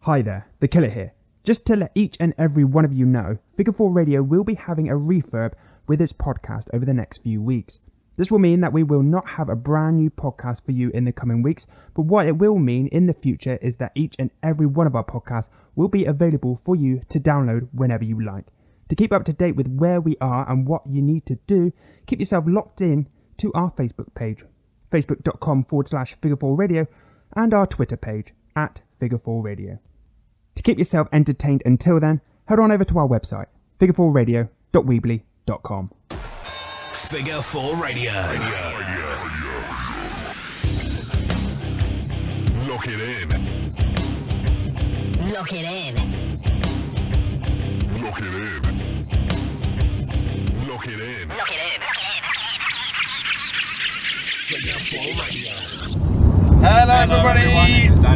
Hi there, The Killer here. Just to let each and every one of you know, Figure 4 Radio will be having a refurb with its podcast over the next few weeks. This will mean that we will not have a brand new podcast for you in the coming weeks, but what it will mean in the future is that each and every one of our podcasts will be available for you to download whenever you like. To keep up to date with where we are and what you need to do, keep yourself locked in to our Facebook page, facebook.com/Figure4Radio, and our Twitter page, @Figure4Radio. To keep yourself entertained until then, head on over to our website, figure4radio.weebly.com. Figure 4 Radio. Lock it in. Lock it in. Lock it in. Lock it in. Lock it in. Figure 4 Radio. Hello everybody!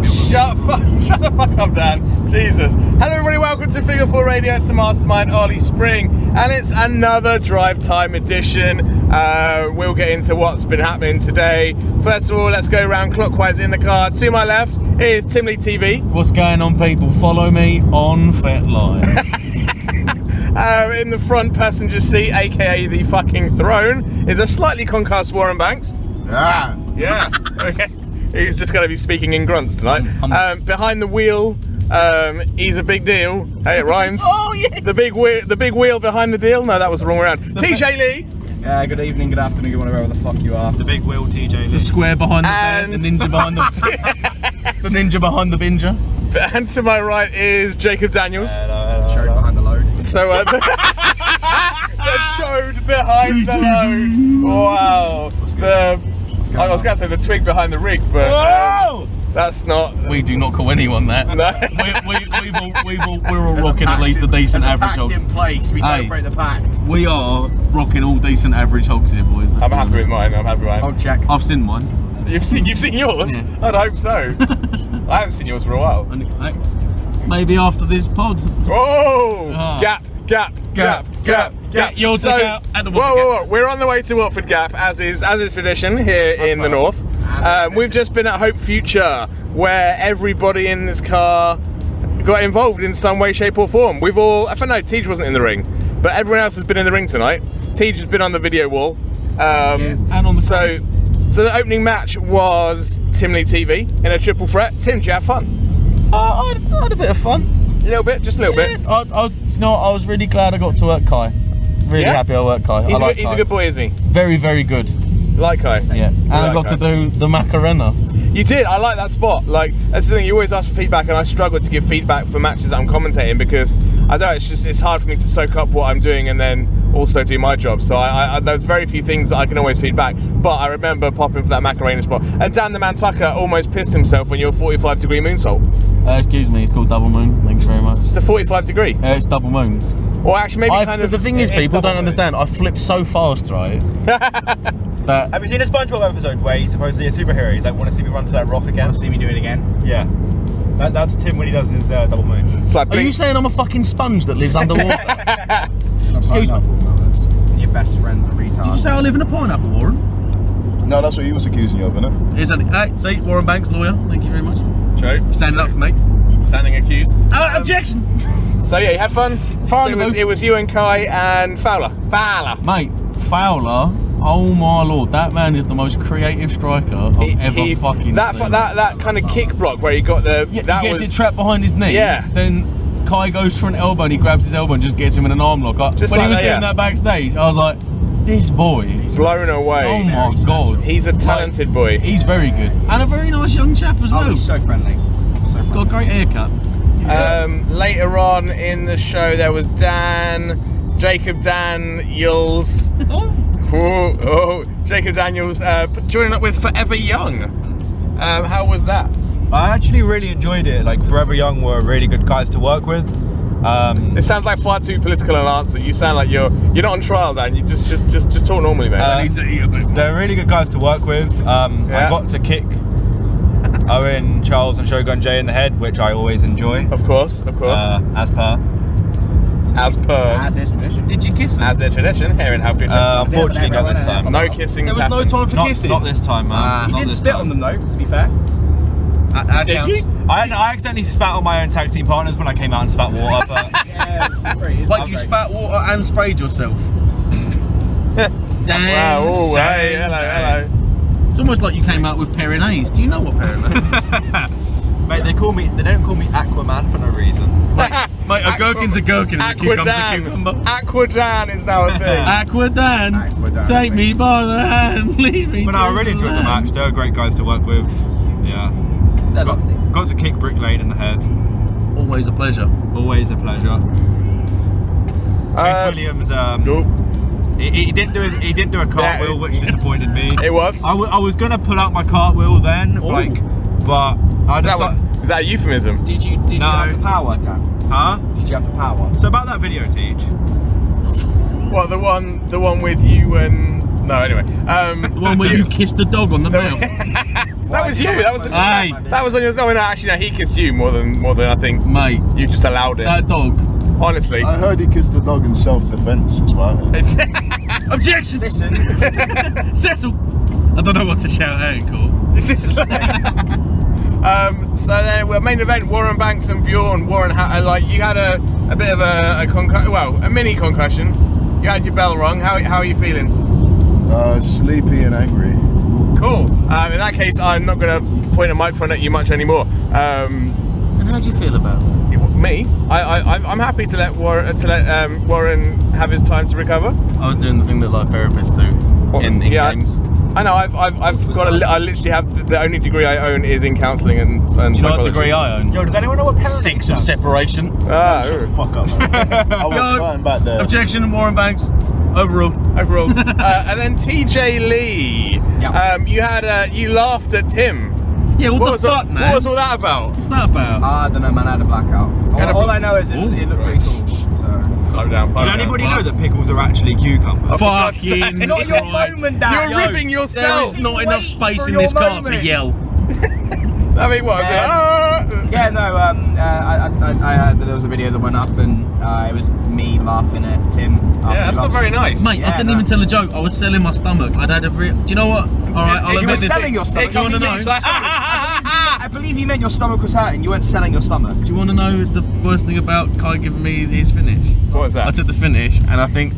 Shut the fuck up, Dan. Jesus. Hello everybody, welcome to Figure 4 Radio. It's the Mastermind, Ollie Spring, and it's another drive time edition. We'll get into what's been happening today. First of all, let's go around clockwise in the car. To my left is Tim Lee TV. What's going on, people? Follow me on FetLive. In the front passenger seat, aka the fucking throne, is a slightly concussed Warren Banks. Ah. Yeah. Okay. He's just going to be speaking in grunts tonight. Behind the wheel, he's a big deal. Hey, it rhymes. Oh, yes! The big wheel behind the deal. No, that was the wrong way around. TJ Lee. Good evening, good afternoon, good morning, wherever the fuck you are. The big wheel, TJ Lee. The square behind the bed, the ninja behind the... the ninja behind the binger. And to my right is Jacob Daniels. The chode behind the load. So, the chode behind the load. Wow. I was going to say the twig behind the rig, but that's not. We do not call anyone that. No. We're all rocking at least a decent average hog. In place, we don't break the pact. We are rocking all decent average hogs here, boys. I'm happy with mine. I'll check. I've seen mine. You've seen yours? Yeah. I'd hope so. I haven't seen yours for a while. Maybe after this pod. Whoa! Gap. Get your dick out at the Whoa. We're on the way to Watford Gap, as is tradition here in the north. We've just been at Hope Future, where everybody in this car got involved in some way, shape or form. We've all, I don't know, Tej wasn't in the ring, but everyone else has been in the ring tonight. Tej has been on the video wall. And on the so the opening match was Tim Lee TV in a triple threat. Tim, did you have fun? I had a bit of fun. A little bit, just a little bit. I was really glad I got to work Kai. Really happy I worked Kai. He's a good boy, isn't he? Very, very good. Like Kai. Yeah, and I got to do the Macarena. You did. I like that spot. Like, that's the thing. You always ask for feedback, and I struggle to give feedback for matches that I'm commentating because I don't know. It's hard for me to soak up what I'm doing and then also do my job. So there's very few things that I can always feedback. But I remember popping for that Macarena spot. And Dan the Man Tucker almost pissed himself when you're 45-degree moonsault. Excuse me. It's called double moon. Thanks very much. It's a 45-degree. It's double moon. Or actually, maybe kind of. The thing is, people don't understand. I flip so fast, right? Have you seen a SpongeBob episode where he's supposedly a superhero? He's like, want to see me run to that rock again? Want to see me do it again? Yeah. That's Tim when he does his double moon. It's like Are you saying I'm a fucking sponge that lives underwater? Excuse me. Your best friend's a retard. Did you say I live in a pineapple, Warren? No, that's what he was accusing you of, isn't it? Is that it? See, Warren Banks, lawyer. Thank you very much. True. Standing up for me. Standing accused. Objection! So yeah, you had fun? So it was you and Kai and Fowler. Mate, Fowler, oh my lord, that man is the most creative striker I've ever fucking seen. That kind of kick block where he got the... he gets it trapped behind his knee. Yeah. Then Kai goes for an elbow and he grabs his elbow and just gets him in an arm lock. When he was doing that backstage, I was like, this boy is blown away. Oh my god. He's a talented boy. He's very good. And a very nice young chap as well. He's so friendly. He's got a great haircut. Later on in the show, there was Jacob Daniels. Jacob Daniels joining up with Forever Young. How was that? I actually really enjoyed it. Like, Forever Young were really good guys to work with. It sounds like far too political an answer. You sound like you're not on trial, Dan. You just talk normally, mate. I need to eat a bit more. They're really good guys to work with. I got to kick Owen, Charles and Shogun Jay in the head, which I always enjoy. Of course. As per. As their tradition. Did you kiss him? As their tradition here in Hope Future. Unfortunately, not this time. No kissing. There was no time for kissing. Not this time, man. You didn't spit on them though, to be fair. Did you? I accidentally spat on my own tag team partners when I came out and spat water, but Yeah, it's Like you spat water and sprayed yourself. Damn. Wow, oh, hey, hello. It's almost like you came out with Pyrenees. Do you know what Pyrenees? mate, they don't call me Aquaman for no reason. Mate, a gherkin's a gherkin and a cucumber's a cucumber. Aquadan is now a thing. Aquadan, take me by the hand, lead me. But no, I really enjoyed the match. They were great guys to work with. Yeah. They're lovely. Got to kick Brick Lane in the head. Always a pleasure. Always a pleasure. Chase Williams. He didn't do a cartwheel, which disappointed me. It was. I was gonna pull out my cartwheel then, but I just. Is that a euphemism? Did you have the power, Dan? Huh? Did you have the power? So about that video, Teach. What, the one with you and... No, anyway. The one where you kissed the dog on the mouth. That was you. That was Hey. That was on yours. No, actually, no. He kissed you more than I think. Mate, You just allowed it. that dog. Honestly. I heard he kissed the dog in self-defense as well. Objection! Listen, Settle! I don't know what to shout out and call. So then, main event: Warren Banks and Bjorn. Warren, you had a bit of a mini concussion. You had your bell rung. How are you feeling? Sleepy and angry. Cool. In that case, I'm not going to point a microphone at you much anymore. And how do you feel about it? Me, I'm happy to let Warren have his time to recover. I was doing the thing that like therapists do in games. I know. I literally have the only degree I own is in counselling and You know what psychology. degree I own? Yo, does anyone know what parenting 6 of stands? separation. Shut the fuck up, man. I was Yo, crying back there. Objection, Warren Banks. Overall. And then TJ Lee. Yeah. You laughed at Tim. Yeah, what the fuck, man? What was all that about? What's that about? I don't know, man. I had a blackout. All I know is it looked pretty cool. So. Slow down. Does anybody know that pickles are actually cucumbers? Fucking Not your moment, Dan. You're ripping yourself. There's not enough space for in this your car to moment. yell. I mean, what was it? Yeah, no. I heard that there was a video that went up, and it was me laughing at Tim. Yeah, that's not very nice. Mate, I didn't even tell a joke. I was selling my stomach. I'd had a do you know what? Alright, I'll You admit were this. selling your stomach. Do you want to know? I believe you meant your stomach was hurting. You weren't selling your stomach. Do you want to know the worst thing about Kai giving me his finish? What was that? I took the finish and I think,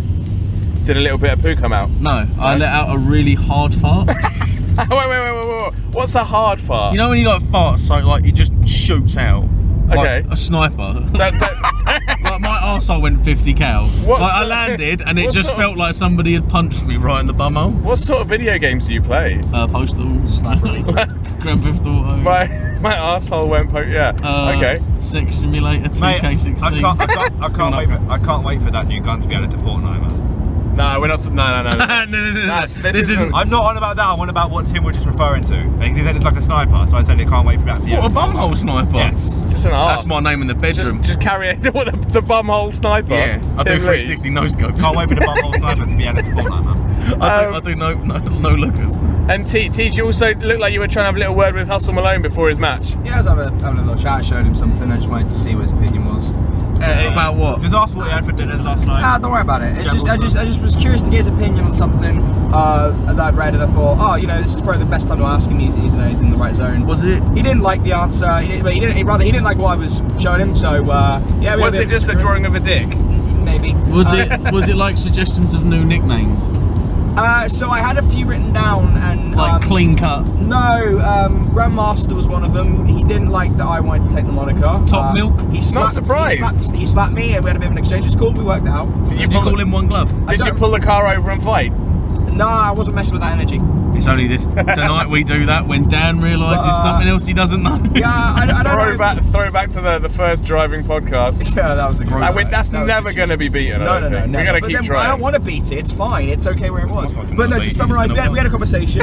Did a little bit of poo come out? no, I let out a really hard fart. Wait. What's a hard fart? You know when you like fart so like it just shoots out? Okay. Like a sniper. Don't- Like my arsehole went 50 cal. What's Like I the- landed and it what just sort felt like somebody had punched me right in the bumhole. What sort of video games do you play? Postal, Grand Theft Auto. My arsehole went okay. Sex Simulator, Mate, 2K16. I can't wait for that new gun to be added to Fortnite, man. No, we're not. No. no. This isn't. I'm not on about that. I'm on about what Tim was just referring to. He said it's like a sniper, so I said I can't wait for that to be What, a added to bumhole sniper? Yes. Just an arse. That's my name in the bedroom. Just carry it. What the bumhole sniper? Yeah, I do Tim Lee. 360 no scopes. Can't wait for the bumhole sniper to be added to Fortnite, man. I do no lookers. And T, you also looked like you were trying to have a little word with Hustle Malone before his match. Yeah, I was having a little chat. Showed him something. I just wanted to see what his opinion was. About what? Just ask what he had for dinner last night. Don't worry about it. I just was curious to get his opinion on something that I'd read, and I thought, this is probably the best time to ask him. He's in the right zone. Was it? He didn't like the answer. He didn't like what I was showing him. So yeah. Was it just a drawing of a dick? Maybe. Was it like suggestions of new nicknames? So I had a few written down, and Like clean cut? No, Grandmaster was one of them. He didn't like that I wanted to take the moniker. Top Milk? He slapped, surprised. He slapped me, and we had a bit of an exchange. It's cool. We worked it out. Did you call him one glove? Did you pull the car over and fight? No, I wasn't messing with that energy. It's only tonight we do that when Dan realises something else he doesn't know. Yeah, I don't know. Throwback to the first driving podcast. Yeah, that was a great. That's never going to be beaten. No. We're going to keep trying. I don't want to beat it. It's fine. It's okay where it was. But no, not to beat summarise, it, we it's had a conversation.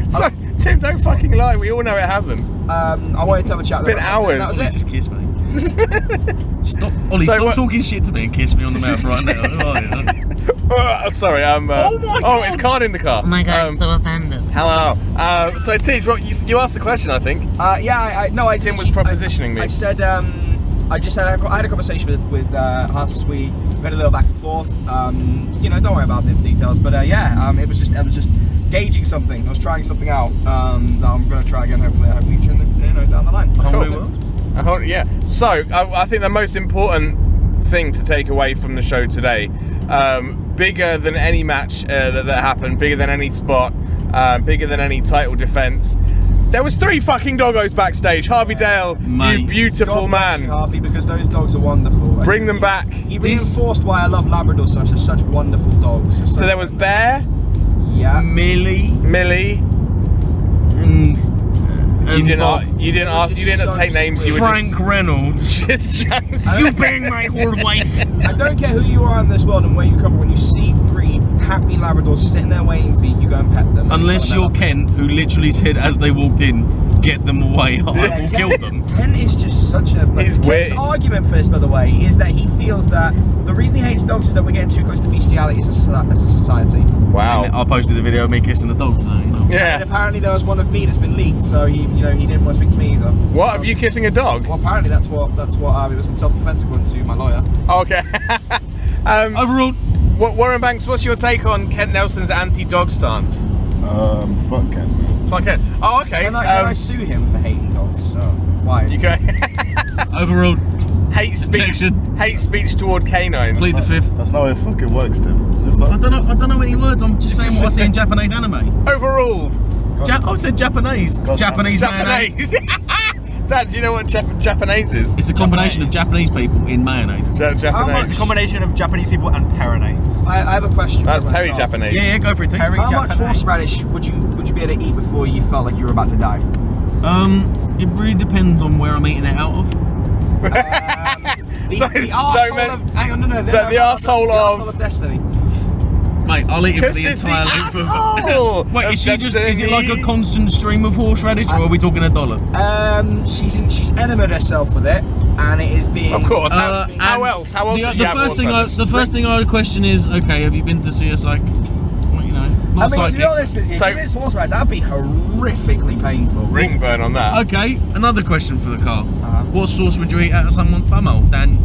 So, Tim, don't fucking lie. We all know it hasn't. I wanted to have a chat. It's been hours. That was it. Just kiss me. Stop, Ollie, stop talking shit to me and kiss me on the mouth right now. Sorry, Oh my God. Oh, it's Card in the car. Oh my god, so offended. Hello. So, Tej, you asked the question, I think. Tim was propositioning me. I said, I had a conversation with Huss. We had a little back and forth. Don't worry about the details, but I was just gauging something. I was trying something out that I'm going to try again. Hopefully, I have future in down the line. Yeah. So I think the most important thing to take away from the show today, bigger than any match that happened, bigger than any spot, bigger than any title defense. There was 3 fucking doggos backstage. Harvey Dale, you beautiful man. Harvey, because those dogs are wonderful. Bring them back. He reinforced why I love Labradors. They're such wonderful dogs. So there was Bear. Yeah. Millie. You didn't take names. You Frank Reynolds. You bang my whore wife. I don't care who you are in this world and where you come from. When you see 3 happy Labradors sitting there waiting for you, you go and pet them. Unless you're Kent, who literally said as they walked in, get them away, I will kill them. Ken is just such a... Ken's argument for this, by the way, is that he feels that the reason he hates dogs is that we're getting too close to bestiality as a society. Wow. And I posted a video of me kissing the dog, so, you know. Yeah. And apparently there was one of me that's been leaked, so he didn't want to speak to me either. What, of you kissing a dog? Well, apparently that's what it was in self-defense according to my lawyer. Okay. Overall, Warren Banks, what's your take on Kent Nelson's anti-dog stance? Fuck Ken. Fuck it. Oh, okay. Can I sue him for hating dogs? So why? You go. overall, hate speech toward canines. plead the 5th. That's not how it fucking works, Tim. I don't know any words. I'm just saying what I see in Japanese anime. Overruled. I said Japanese. Japanese mayonnaise. Dad, do you know what Japanese is? It's a combination of Japanese people in mayonnaise. Japanese. It's a combination of Japanese people and peronaise. I have a question. That's for Perry Japanese. Yeah, go for it. Take How much horseradish would you be able to eat before you felt like you were about to die? It really depends on where I'm eating it out of. The arsehole of... Hang on, no. The arsehole of Destiny. Mate, I'll eat it for the entire length of... Wait, is it like a constant stream of horseradish, or are we talking a dollop? She's enamored herself with it, and it is being... Of course. How else? The first thing I would question is, okay, have you been to see a psych? To be honest with you, if it's horseradish, that'd be horrifically painful. Ring burn on that. Okay, another question for the car. What sauce would you eat out of someone's bumhole? Dan,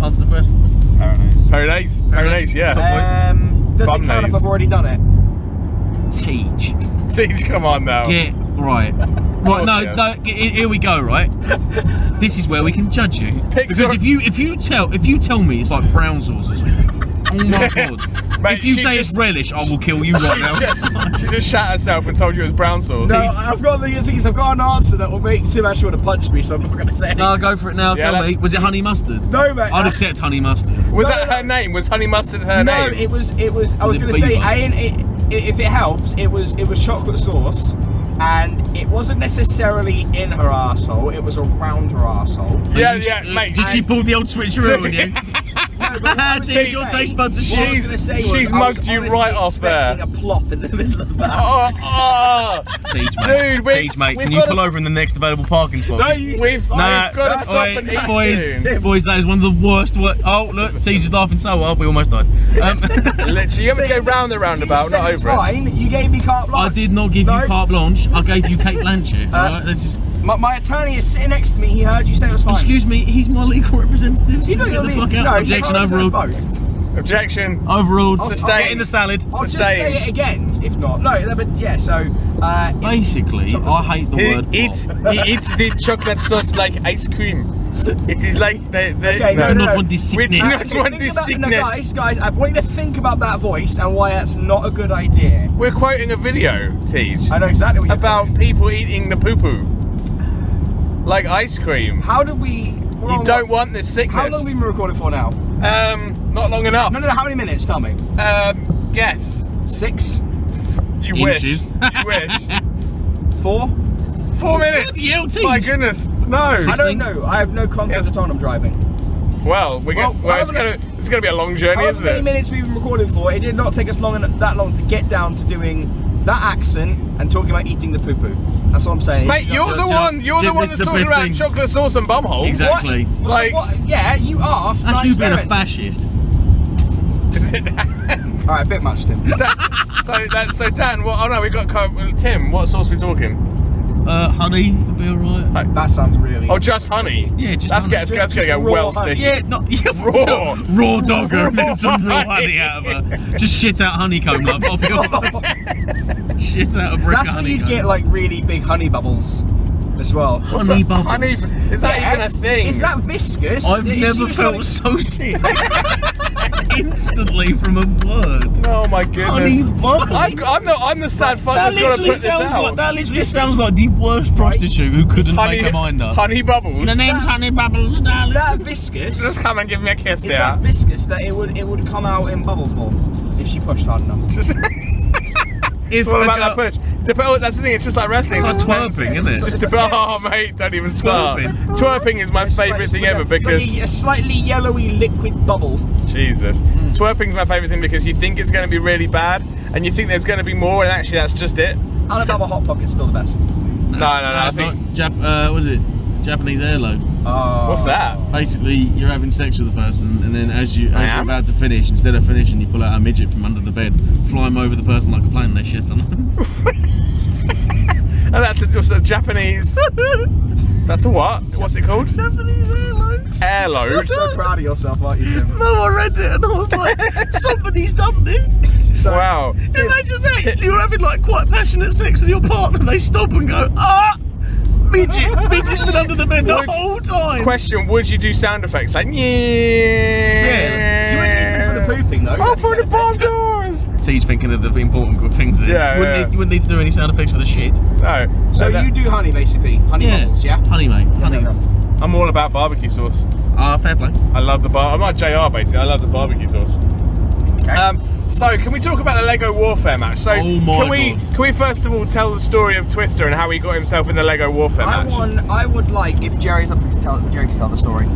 answer the question. Peronaise, yeah. Does it count if I've already done it? Teach, come on now. Get right. Here we go. Right, this is where we can judge you. Because if you tell me it's like brown sauce or something, oh my god! Mate, if you say it's relish, I will kill you right now. She just shat herself and told you it was brown sauce. No, I've got an answer that will make Tim actually want to punch me, so I'm not going to say anything. No, go for it now. Tell me, was it honey mustard? No, mate. I'd accept honey mustard. Was that her name? Was honey mustard her name? No, it was. I was going to say, if it helps, it was chocolate sauce. And it wasn't necessarily in her arsehole, it was around her arsehole. Yeah, mate. Did she pull the old switcheroo on you? Your taste buds are shit. She's mugged you right off there. A plop in the middle of that. Teach, mate. Can you pull over in the next available parking spot? No, we've got to stop and eat boys, that is one of the worst. Oh, look, Teach is laughing so hard, we almost died. Literally, you have to go round the roundabout, not over it. Fine. You gave me carte blanche. I did not give you carte blanche. I gave you Kate Blanchett. Right? This is. My attorney is sitting next to me. He heard you say it was fine. Excuse me, he's my legal representative. You don't get the fuck out. No, Objection overruled. Objection. Overruled. Sustained. Get in the salad. I'll just say it again, if not. No, but yeah, so... basically, I hate the word He eats the chocolate sauce like ice cream. It is like the We do not want this sickness. We do not want this sickness. Guys, I want you to think about that voice and why that's not a good idea. We're quoting a video, Tej. I know exactly what you're about people eating the poo-poo. Like ice cream. How did we... You don't want this sickness. How long have we been recording for now? Not long enough. No, how many minutes? Tell me. Guess. 6? You wish. You wish. 4? 4 minutes. My goodness. No. 16? I don't know. I have no concept of time I'm driving. Well, it's gonna be a long journey, isn't it? How many minutes we've been recording for? It did not take us that long to get down to doing that accent and talking about eating the poo-poo. That's what I'm saying. Mate, you're the one that's talking about chocolate sauce and bumholes. Exactly. What? Yeah, you asked. That's you being a fascist. Is it? Alright, a bit much, Tim. So Dan, we've got Tim, what sauce are we talking? Honey would be alright. That sounds really... Oh, just honey? Yeah, just honey. That's gonna go well sticky. Yeah, raw dogger with some raw honey out of her. Just shit out honeycomb, love. Shit out a brick of honeycomb. That's when you'd get like really big honey bubbles. as well. Honey bubbles. Honey, is that even a thing? Is that viscous? I've never felt so sick instantly from a word. Oh my goodness. Honey bubbles. I'm the sad fuck that's got to put this out. That literally sounds like the worst prostitute who couldn't make her mind up. Honey bubbles. The name's Honey Bubbles, Is darling. that viscous? Just come and give me a kiss, Is dear. that viscous that it would come out in bubble form if she pushed hard enough? It's all about that push. That's the thing, it's just like wrestling. It's like twerping, isn't it? Just oh mate, don't even start. Twerping is my favourite thing ever because a slightly yellowy liquid bubble. Jesus. Twerping is my favourite thing because you think it's going to be really bad and you think there's going to be more and actually that's just it. Alabama Hot Pocket's still the best. No, I It's think not was it Japanese airload? what's that? Basically, you're having sex with a person, and then as you're about to finish, instead of finishing, you pull out a midget from under the bed, fly them over the person like a plane, and they shit on them. And that's just a Japanese. That's a what? What's it called? Japanese airload. Airload. You're so proud of yourself, aren't you, Tim? No, I read it, and I was like, somebody's done this. Wow. Imagine that. You're having like quite passionate sex with your partner, and they stop and go, midget's been under the bed the whole time. Question: would you do sound effects like Yeah. You wouldn't need them for the pooping though. Oh, for the bomb doors! T's thinking of the important good things there. Yeah, You wouldn't need to do any sound effects for the shit. No. So you do honey basically, honey bubbles, yeah? Honey, mate. Honey. I'm all about barbecue sauce. Fair play. I love the I'm like JR basically. I love the barbecue sauce. So can we talk about the Lego Warfare match? So can we first of all tell the story of Twister and how he got himself in the Lego Warfare match? I would like if Jerry's up to tell the story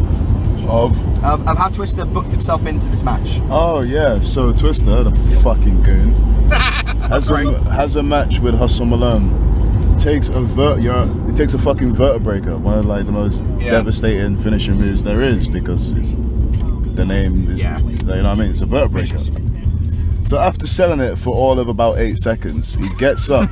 Of? of how Twister booked himself into this match. Oh yeah, so Twister, the fucking goon, has a match with Hustle Malone. Takes a fucking vertebraker, one of like the most devastating finishing moves there is because the name is, you know what I mean? It's a vertebraker. So after selling it for all of about 8 seconds, he gets up.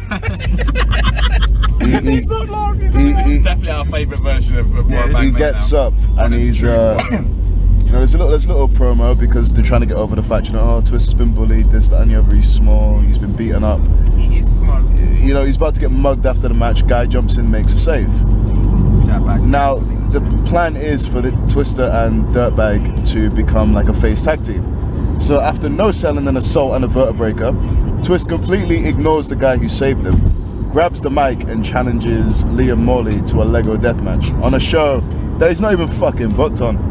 This is definitely our favourite version of Warren He gets up and he's there's a little promo because they're trying to get over the fact, Twister's been bullied, this, that and the other, he's small, he's been beaten up. He is smart. He's about to get mugged after the match, guy jumps in, makes a save. Now, the plan is for the Twister and Dirtbag to become like a face tag team. So after no selling, an assault and a vertebraker, Twist completely ignores the guy who saved him, grabs the mic and challenges Liam Morley to a Lego deathmatch on a show that he's not even fucking booked on.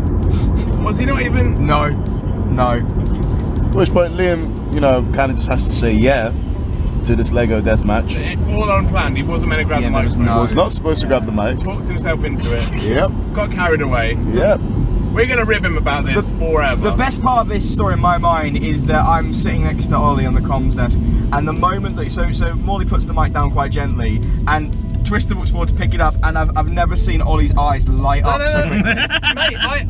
Was he not even? No. At which point Liam, kind of just has to say yeah to this Lego deathmatch. All unplanned. He wasn't meant to grab the microphone. He was not supposed to grab the mic. Talked himself into it. Yep. Got carried away. Yep. We're going to rib him about this forever. The best part of this story in my mind is that I'm sitting next to Ollie on the comms desk, and the moment that so Morley puts the mic down quite gently, and Twister looks forward to pick it up, and I've never seen Ollie's eyes light up so quickly. Mate,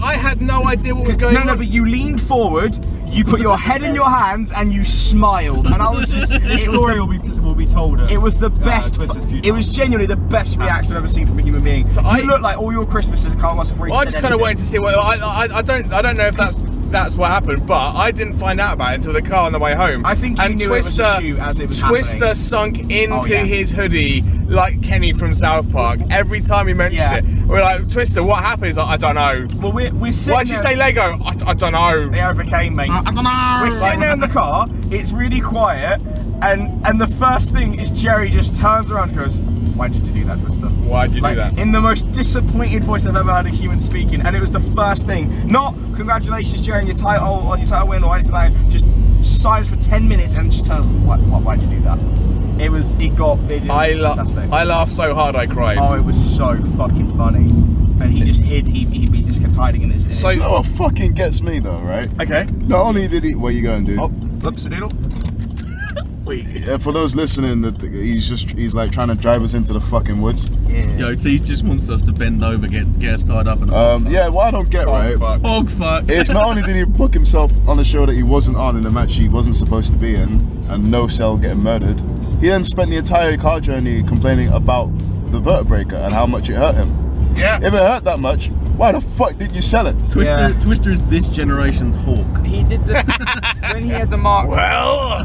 I had no idea what was going on. No, but you leaned forward, you put your head in your hands, and you smiled, and I was just. The story will be told. It was the best. It was genuinely the best reaction I've ever seen from a human being. So you look like all your Christmases can't last for. I just kind of waited to see what. I don't know if that's what happened, but I didn't find out about it until the car on the way home. I think you knew Twister, it was a shoot as it was Twister happening. sunk into his hoodie like Kenny from South Park every time he mentioned it. We're like, Twister, what happened? He's like, I don't know. Well, we're sitting. Why'd you say Lego? I don't know. They overcame, mate. I don't know. We're sitting there in the car. It's really quiet, and the first thing is Jerry just turns around and goes, "Why did you do that, Twister? Why'd you do that?" In the most disappointed voice I've ever heard a human speaking, and it was the first thing. Not congratulations, Jerry, on your title win or anything like that. Just silence for 10 minutes and just turns. Why'd you do that? It was fantastic. I laughed so hard I cried. Oh, it was so fucking funny. And he just hid. He just kept hiding in his. So what fucking gets me though, right? Okay. Not only did he, where you going, dude? Oh, whoops a doodle. For those listening, he's like trying to drive us into the fucking woods. Yeah. Yo, T just wants us to bend over, get us tied up. And what I don't get, right? Hog fuck. It's not only did he book himself on a show that he wasn't on in a match he wasn't supposed to be in, and no cell getting murdered, he then spent the entire car journey complaining about the vertebraker and how much it hurt him. Yeah. If it hurt that much, why the fuck did you sell it? Twister is this generation's Hawk. He did when he had the mark. Well,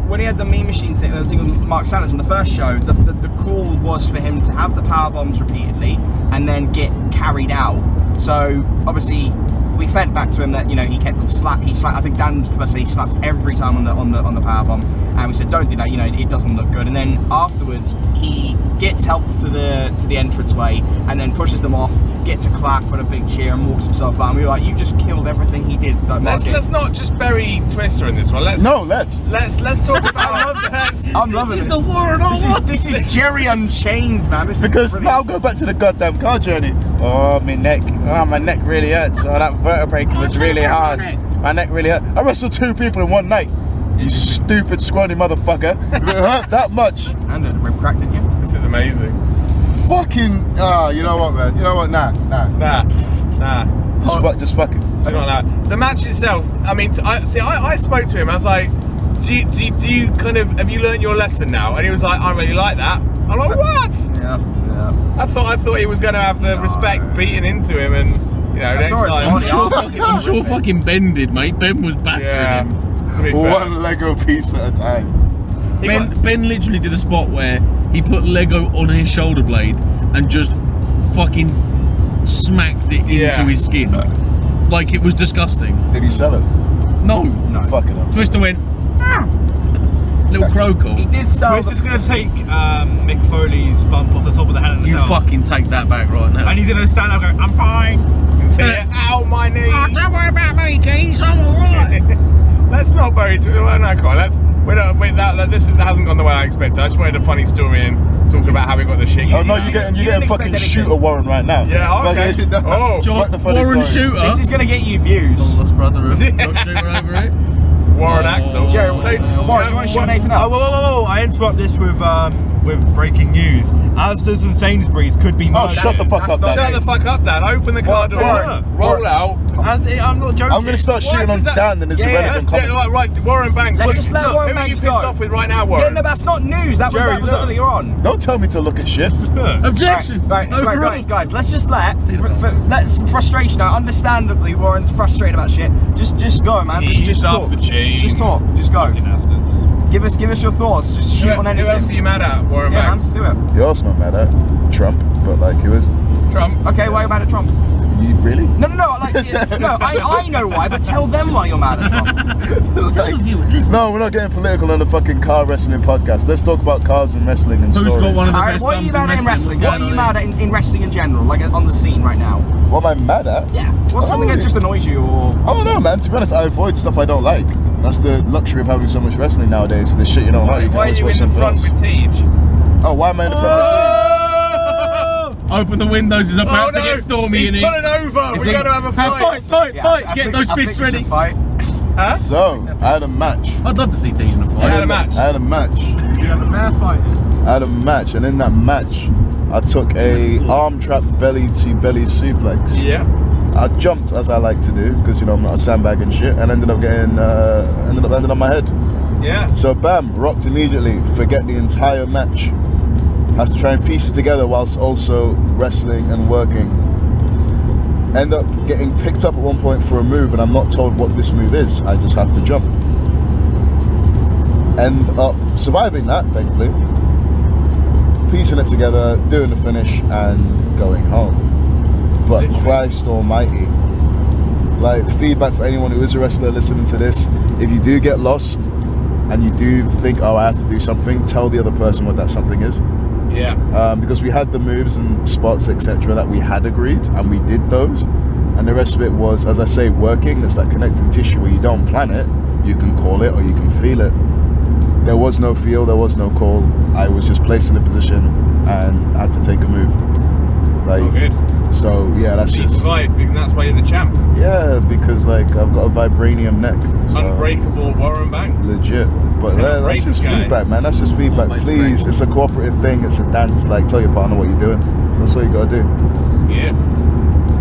when he had the Mean Machine thing, the thing with Mark Sanders in the first show, the call was for him to have the power bombs repeatedly and then get carried out. So obviously we fed back to him that he kept on slap. He slapped. I think Dan was the first thing he slapped every time on the power bomb, and we said don't do that. It doesn't look good. And then afterwards he gets help to the entranceway and then pushes them off, gets a clap and a big cheer and walks himself out. And we were like, you just killed everything he did. Let's not just bury Twister in this one. Let's talk about. I'm loving this. This is Jerry Unchained, man. Because now I'll go back to the goddamn car journey. Oh, my neck really hurts. Oh, that vertebrae was really hard. My neck really hurt. I wrestled 2 people in one night. You stupid scrawny motherfucker. It hurt that much. And a rib crack, didn't you? This is amazing. Fucking, you know what, man? You know what? Nah. Just fuck it. It's not that. The match itself, I mean, I spoke to him. I was like, do you kind of, have you learned your lesson now? And he was like, I really like that. I'm like, what? Yeah. I thought he was going to have the respect beaten into him, and next time. I'm sure fucking Ben did, mate. Ben was battering him. One Lego piece at a time. Ben literally did a spot where he put Lego on his shoulder blade and just fucking smacked it into his skin. Like it was disgusting. Did he sell it? No. Fuck it up. Twister went, little crow call. He did sell. Twister's going to take Mick Foley's bump off the top of the hand. You fucking take that back right now. And he's going to stand up and go, I'm fine. Ow, my knee. Oh, don't worry about me, geez. I'm alright. Let's not bury Twister. Well, no, come on. This hasn't gone the way I expected. I just wanted a funny story and talking about how we got the shit. Oh no, you're getting fucking shooter Warren right now. Yeah, okay. Warren Shooter. This is going to get you views. Lost brother of Shooter over it. Warren Axel. Jerry, Warren, do you want to show anything else? Whoa. I interrupt this with breaking news. Asda's and Sainsbury's could be merged. Oh, shut the fuck up, Dan. Shut the fuck up, Dan. Open the car door. Roll out. I'm not joking. I'm going to start shooting on Dan and his irrelevant comments. Right, Warren Banks. Let's just let Warren Banks go. Who are you pissed off with right now, Warren? Yeah, no, that's not news. That was earlier on. Don't tell me to look at shit. Objection. Right, guys. Let's just let some frustration out. Understandably, Warren's frustrated about shit. Just go, man. Just talk. off the chain. Just talk. Just go. Give us your thoughts. Just shoot on anything. Who else are you mad at, Warren Banks? Man, do it. You're also not mad at Trump, but like, who is Trump. Okay, why are you mad at Trump? You really? No. I know why, but tell them why you're mad at Trump. No, we're not getting political on the fucking car wrestling podcast. Let's talk about cars and wrestling and stories. Got one of the best what are you mad at in wrestling? What What are you mad at in wrestling in general, like on the scene right now? What am I mad at? Yeah. What's something that just annoys you, or? I don't know, man. To be honest, I avoid stuff I don't like. That's the luxury of having so much wrestling nowadays. The shit you don't like, you can Why are always you watch in the something front else. with Tej? Oh, why am I in the front with Tej? Open the windows, it's about to get stormy in He's here. pulling over. We're going to have a fight. Fight. I Get think- those I think fists we should ready. Fight. Huh? So, I had a match. I'd love to see Tej in a fight. You had a match? I had a match. You have a fair fight. I had a match, and in that match, I took a arm trap belly to belly suplex. Yeah. I jumped as I like to do because I'm not a sandbag and shit, and ended up landing on my head. Yeah. So bam, rocked immediately. Forget the entire match. Have to try and piece it together whilst also wrestling and working. End up getting picked up at one point for a move, and I'm not told what this move is. I just have to jump. End up surviving that, thankfully. Piecing it together, doing the finish, and going home. But Literally. Christ almighty. Like, feedback for anyone who is a wrestler listening to this, if you do get lost and you do think, oh, I have to do something, tell the other person what that something is. Yeah. Because we had the moves and spots, etc., that we had agreed, and we did those. And the rest of it was, as I say, working. It's that connecting tissue where you don't plan it, you can call it or you can feel it. There was no feel, there was no call. I was just placed in a position and had to take a move. Like, Oh, good. so yeah, that's You just survived, and that's why you're the champ. yeah, because like I've got a vibranium neck. So. Unbreakable Warren Banks. Legit, but Cannot that's break just this guy. feedback, man. That's just feedback. Not Please, break. it's a cooperative thing. It's a dance. Like, tell your partner what you're doing. That's all you gotta do. Yeah.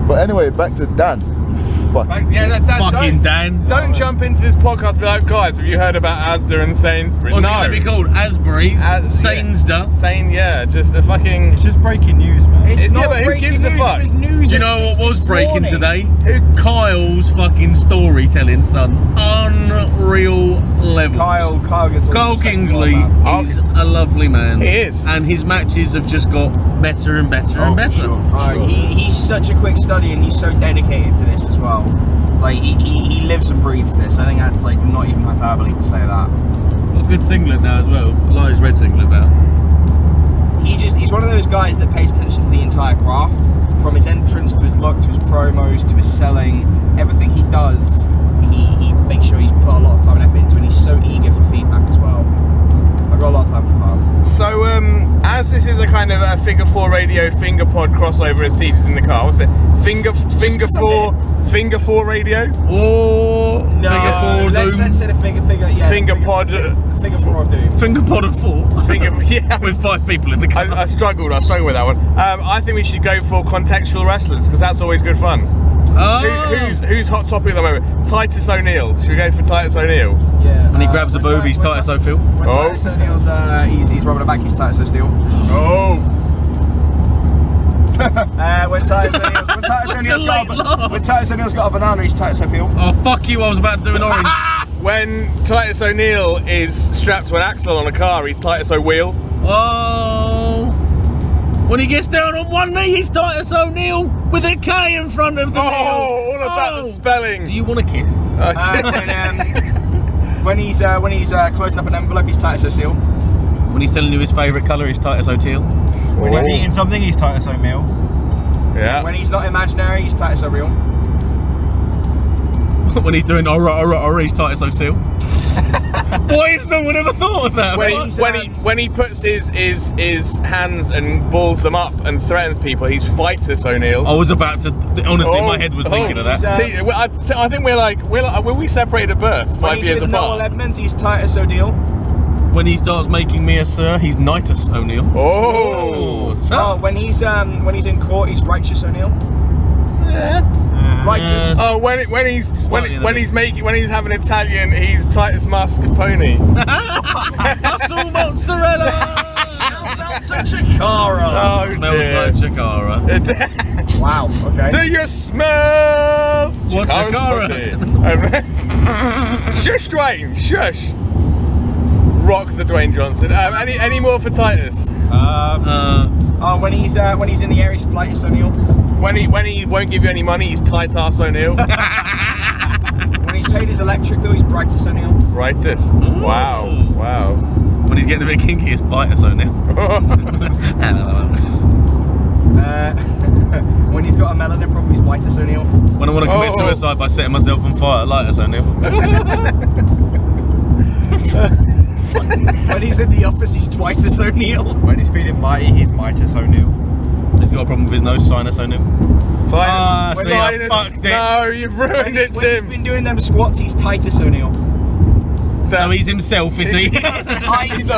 But anyway, back to Dan. You fuck. Yeah, that's Fucking Dan. Don't jump into this podcast and be like, guys, have you heard about Asda and Sainsbury's? What's it going to be called? Asbury's? Sainsda? Just a fucking... It's just breaking news, man. It's Yeah, not but who breaking gives a news, fuck? it was news Do you at know what 6 was this breaking morning. today? Kyle's fucking storytelling, son. Unreal level. Kyle gets all Kyle the respect in the Kingsley world, man. is a lovely man. He is. And his matches have just got better and better and Oh, better. sure. He's such a quick study and he's so dedicated to this as well. Like he lives and breathes this. I think that's like not even hyperbole to say that. Got a good singlet now as well. I like his red singlet now. He's one of those guys that pays attention to the entire craft, from his entrance to his look to his promos to his selling. Everything he does, he makes sure he's put a lot of time and effort into, and he's so eager for feedback as well. I've got a lot of time for Kyle. So, as this is a kind of a Figure 4 Radio Finger Pod crossover as teachers in the car, what's it? Finger 4 Radio? Or Figure 4 let's Doom. say the figure. Yeah, Finger Pod. Figure 4 of Doom. Finger Pod of 4. Yeah. With 5 people in the car. I struggled with that one. I think we should go for contextual wrestlers because that's always good fun. Who's hot topic at the moment? Titus O'Neil. Should we go for Titus O'Neil? Yeah. When he grabs a boob, he's Titus O'Phil. When Titus O'Neil's he's rubbing it back, he's Titus O'Steel. Oh. When Titus O'Neil's got a banana, he's Titus O'Peel. Oh, fuck you, I was about to do an orange. When Titus O'Neil is strapped to an axle on a car, he's Titus O'Wheel. Oh. When he gets down on one knee, he's Titus O'Neil with a K in front of the Oh, all about the spelling. Do you want a kiss? When he's closing up an envelope, he's Titus O'Seal. When he's telling you his favourite colour, he's Titus O'Teal. When he's eating something, he's Titus O'Meal. Yeah. When he's not imaginary, he's Titus O'Real. When he's doing alright, he's Titus O'Seal. Why has no one ever thought of that? When he puts his hands and balls them up and threatens people, he's Titus O'Neil. I was about to. Honestly, my head was thinking of that. See, I think we separated at birth 5 years Noel apart. Edmonds, he's Titus O'Deal. When he starts making me a sir, he's Nitus O'Neil. Oh. Oh, when he's in court, he's Righteous O'Neil. Righteous. Oh, when he's having Italian, he's Titus Mascarpone. Muscle mozzarella. Shouts out to Chikara. Oh, Smells dear. like Chikara. Wow. Okay. Do you smell? What's Chikara? Shush, Dwayne. Shush. Rock the Dwayne Johnson. Any more for Titus? When he's in the air, he's Titus O'Neil. When he won't give you any money, he's Titus O'Neil. When he's paid his electric bill, he's Brightest O'Neil. Brightest. Wow. When he's getting a bit kinky, it's Titus O'Neil. When he's got a melanin problem, he's Whitest O'Neil. When I want to commit suicide by setting myself on fire, Titus O'Neil. When he's in the office, he's Twitus O'Neil. When he's feeling mighty, he's Mightus O'Neil. He's got a problem with his nose, Sinus O'Neil. Sinus. Fucked it. No, you've ruined it, When he's Tim. been doing them squats, he's Titus O'Neil. So he's himself, is he? Titus.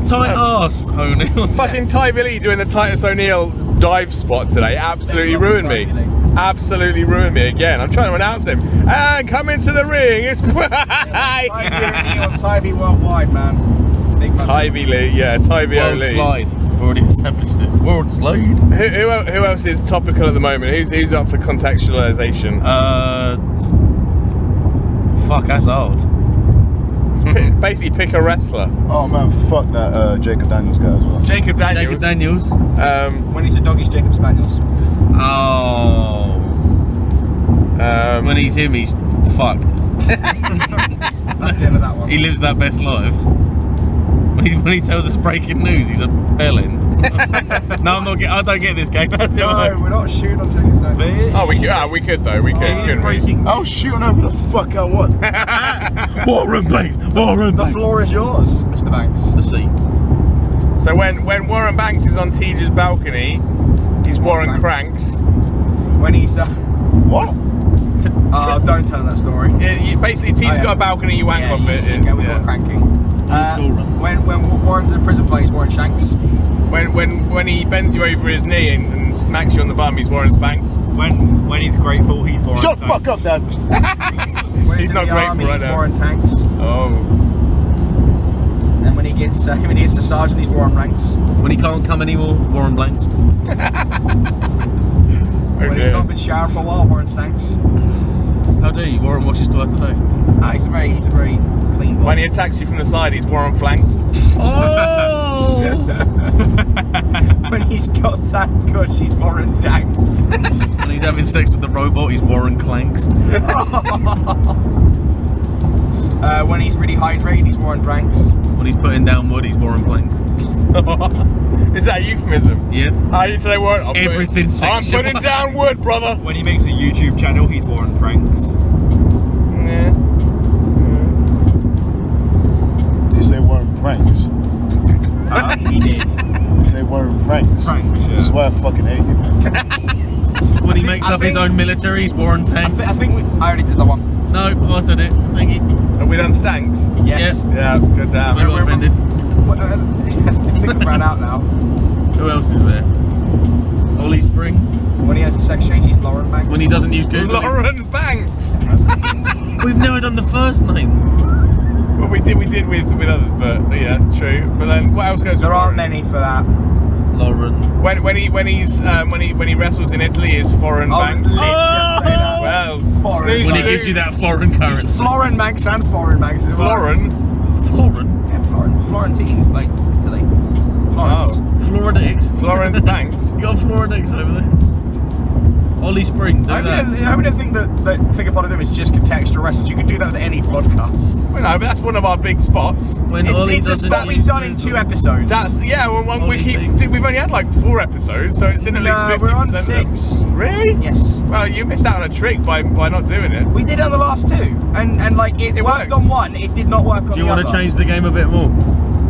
Tight ass O'Neil. Fucking Ty Billy doing the Titus O'Neil dive spot today absolutely ruined me. Absolutely ruined me again. I'm trying to announce him. And come into the ring. It's Ty-V worldwide, man. Big man. Ty-V Lee, yeah, Ty-V World Lee. slide. We've already established this. World slide. Who else is topical at the moment? Who's up for contextualization? Fuck, that's hard. Basically pick a wrestler. Oh man, fuck that Jacob Daniels guy as well. Jacob Daniels. When he's a dog, he's Jacob Spaniels. Oh. When he's him, he's fucked. That's the end of that one. He lives that best life. When he tells us breaking news, he's a bellend. No, I'm not. I don't get this game. That's No, we're not shooting on Jacob Daniels. Oh, we could though. We could, couldn't we? I'll shoot on whoever the fuck I want. Warren Banks. The floor is yours, Mr. Banks. The seat. So when Warren Banks is on Teja's balcony, he's Warren Cranks. When he's What? don't tell him that story. Basically, Teja's got a balcony, you wank off it. Yeah, we got cranking. School run. When Warren's in a prison play, he's Warren Shanks. When he bends you over his knee and smacks you on the bum, he's Warren Spanks. When he's grateful, he's Warren. Shut the fuck up, Dad. He's not grateful right he's now. Warren Tanks. Oh. And when he gets to sergeant, he's Warren Ranks. When he can't come anymore, Warren Blanks. When he's not been showering for a while, Warren Stanks. How dare you? Warren washes twice a day. He's a very clean boy. When he attacks you from the side, he's Warren Flanks. Oh! When he's got that gush, he's Warren Danks. When he's having sex with the robot, he's Warren Clanks. When he's really hydrated, he's Warren Dranks. When he's putting down wood, he's Warren Planks. Is that a euphemism? Yeah. How are you today, Warren? Everything's I'm sexual. putting down wood, brother. When he makes a YouTube channel, he's Warren Pranks. Yeah. Did you say Warren Pranks? He did. You say Warren Pranks? Pranks, yeah. That's why I fucking hate you. When he makes up his own military, he's Warren Tanks. I think I already did that one. No, I said it. Thank you. Have we done Stanks? Yes. Yeah, good damn. I got offended. I think I've ran out now. Who else is there? Ollie Spring. When he has a sex change, he's Lauren Banks. When he doesn't use Google. Lauren Banks. We've never done the first name. Well, we did with others, but yeah, true. But then what else goes? There with aren't Lauren? many for that. Lauren. When he wrestles in Italy, is foreign Banks. Well, Foreign. snooze When he you gives you lose. that foreign currency. It's Florin Banks and Foreign Banks. Florin. Florin. Yeah, Florentine, like Italy. Florence. Oh, Floridix. Florence Banks. You got Floridix over there. Ollie Spring, do I that. don't think that Figure Pod of Them is just contextual wrestlers. You can do that with any podcast. Well, no, but that's one of our big spots. When Ollie It's a doesn't spot use we've done in Google. 2 episodes. That's we've only had like 4 episodes, so it's in at least 50%. we're on of them. 6. Really? Yes. Well, you missed out on a trick by not doing it. We did on the last 2, and like it worked works. on one, it did not work on the other. Do you want to change the game a bit more?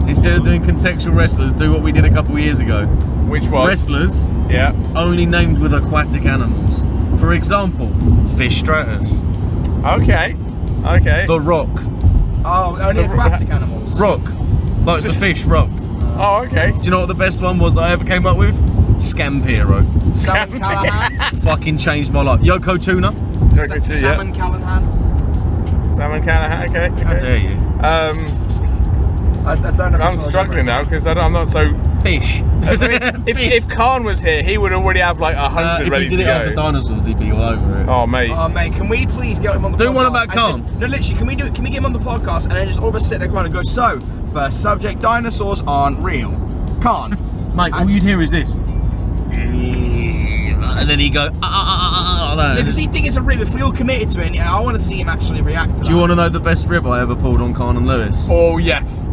Instead of doing contextual wrestlers, do what we did a couple of years ago. Which was? Wrestlers Yeah. only named with aquatic animals. For example, Fish Stratus. Okay. The Rock. Oh, only aquatic animals. Rock. Like Just- the fish Rock. Oh, okay. Do you know what the best one was that I ever came up with? Scampero. Salmon Callahan. Fucking changed my life. Yoko Tuna. Salmon Callahan. Salmon Callahan. Okay. How dare you? I don't know. I'm struggling now because I'm not so. Fish. If Khan was here, he would already have like 100 if ready he did to it after go. dinosaurs, he'd be all over it. Oh, mate. Oh mate, can we please get him on the podcast? Do one about and Khan. No, literally, can we do it? Can we get him on the podcast and then just all of us sit there and go? So, first subject: dinosaurs aren't real. Khan. Mate, all you'd hear is this. And then he'd go, like that. Because he think it's a rib. If we all committed to it, I want to see him actually react to that. Do you want to know the best rib I ever pulled on Khan and Lewis? Oh, yes.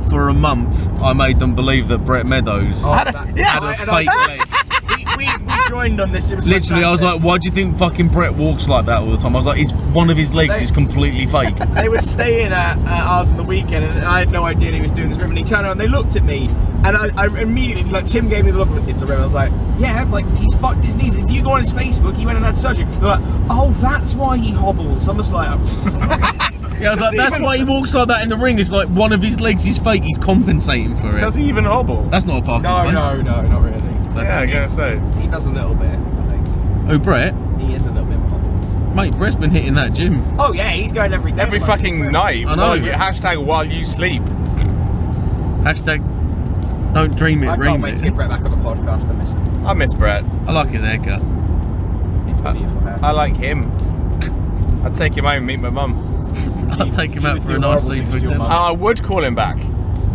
For a month, I made them believe that Brett Meadows Oh, had that- a fake leg. we joined on this. It was Literally, I was fantastic. like, why do you think fucking Brett walks like that all the time? I was like, one of his legs is completely fake. They were staying at ours on the weekend, and I had no idea he was doing this rib. And he turned around, and they looked at me, and I immediately, like, Tim gave me the look of it's a rib. I was like, yeah, like he's fucked his knees. If you go on his Facebook, he went and had surgery. They're like, oh, that's why he hobbles. I'm just like, Yeah, I was like, that's why he walks like that in the ring. It's like one of his legs is fake. He's compensating for it. Does he even hobble? That's not a parking no, place. not really. That's Yeah, I'm it. going to say. He does a little bit, I think. Oh, Brett? He is a little bit of a hobble. Mate, Brett's been hitting that gym. Oh yeah, he's going every day. Every like, fucking night. I know. Hashtag while you sleep. Hashtag don't dream it, I dream can't wait it. to get Brett back on the podcast. I miss him. I miss Brett. I like his haircut. He's got beautiful hair. I like him. I'd take him home and meet my mum. I'd take him you out would for a do nice horrible things seafood to your dinner. mum. I would call him back.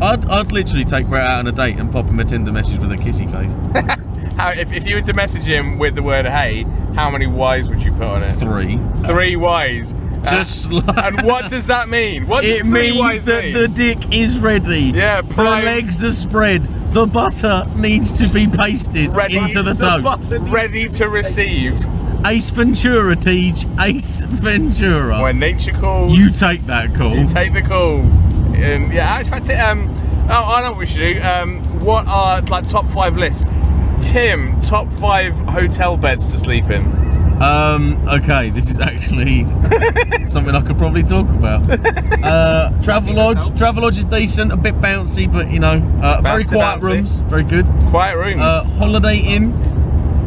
I'd literally take Brett out on a date and pop him a Tinder message with a kissy face. If you were to message him with the word hey, how many Y's would you put on it? 3. 3 Y's. Just like... And what does that mean? What does It 3 means Y's that mean? the dick is ready. Yeah, the prime. legs are spread. The butter needs to be pasted Ready into the toast. Ready to receive. Ace Ventura, Teach. Ace Ventura. When nature calls, You take that call. you take the call. And yeah, in fact, I know what we should do. What are like top 5 lists? Tim, top 5 hotel beds to sleep in. Okay, this is actually something I could probably talk about. Travelodge is decent, a bit bouncy, but you know, very quiet rooms, very good. Quiet rooms. Holiday Inn,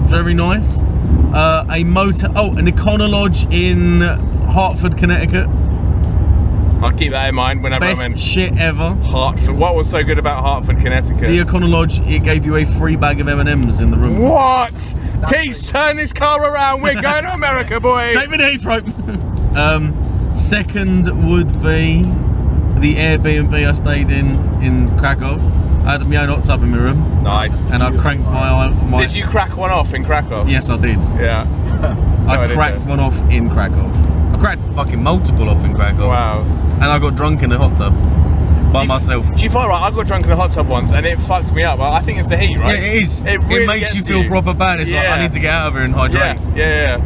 very nice. An Econolodge in Hartford, Connecticut. I'll keep that in mind whenever I'm in. Best shit ever. Hartford. What was so good about Hartford, Connecticut? The Econolodge, it gave you a free bag of M&Ms in the room. What? Teach, turn this car around. We're going to America, boy. Take me to Heathrow. Second would be the Airbnb I stayed in Krakow. I had my own hot tub in my room. Nice. And I cranked my... Did you crack one off in Krakow? Yes, I did. Yeah. I cracked one off in Krakow. I cracked fucking multiple off in Krakow. Wow. And I got drunk in a hot tub by myself. Do you find right? I got drunk in a hot tub once and it fucked me up. I think it's the heat, right? Yeah, it is. It really makes you feel proper bad. It's like, I need to get out of here and hydrate. Yeah.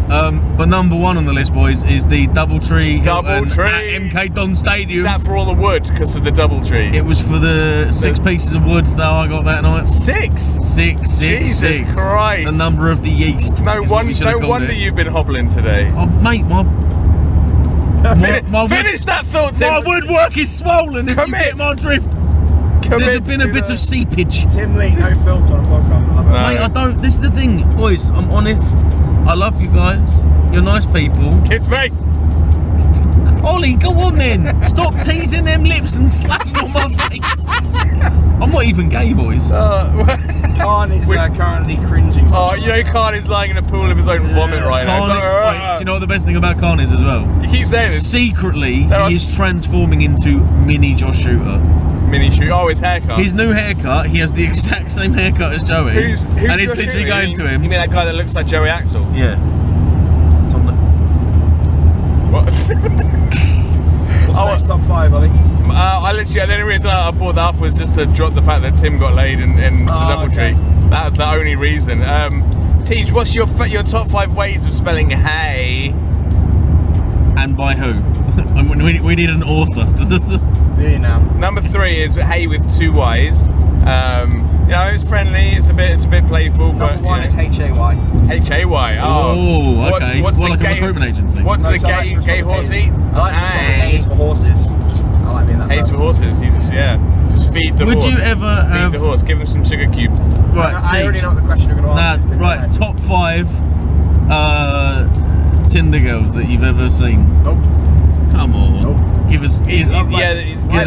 But number one on the list, boys, is the Doubletree Doubletree at MK Don Stadium. Is that for all the wood because of the Doubletree? It was for the 6 pieces of wood that I got that night. 6? Jesus Christ. The number of the yeast. No wonder you've been hobbling today. Oh, mate, Finish that thought, Tim. My woodwork is swollen. If you get my drift. There's been a bit of seepage. Tim Lee, no filter on a podcast. I love it. No. Mate, I don't. This is the thing, boys. I'm honest. I love you guys. You're nice people. Kiss me. Ollie, go on then. Stop teasing them lips and slapping on my face. I'm not even gay, boys. Khan is currently cringing. Oh, you know Khan is lying in a pool of his own vomit right now. Wait, do you know what the best thing about Khan is as well? You keep saying this. Secretly, he is transforming into mini Josh Shooter. Mini Shooter? Oh, his haircut. His new haircut, he has the exact same haircut as Joey. Who's and it's literally going to him. You mean that guy that looks like Joey Axel? Yeah. What? What's top 5, Ollie? The only reason I brought that up was just to drop the fact that Tim got laid in the Doubletree. Okay. That was the only reason. Teach, what's your top 5 ways of spelling hay? And by who? we need an author. Do you now? Number 3 is hay with 2 Y's. You know, it's friendly, it's a bit playful. Number 1 is H-A-Y. H-A-Y. Oh, okay. What's the like gay a recruitment agency? What's the gay horsey? I like to Hayes for horses. I like being that. Hayes for horses. You just feed the horse. Would you ever feed the horse? Give him some sugar cubes. Right. I already know what the question you're going to ask. Right. Top 5 Tinder girls that you've ever seen. Nope. Come on. Nope. Give us. Here's a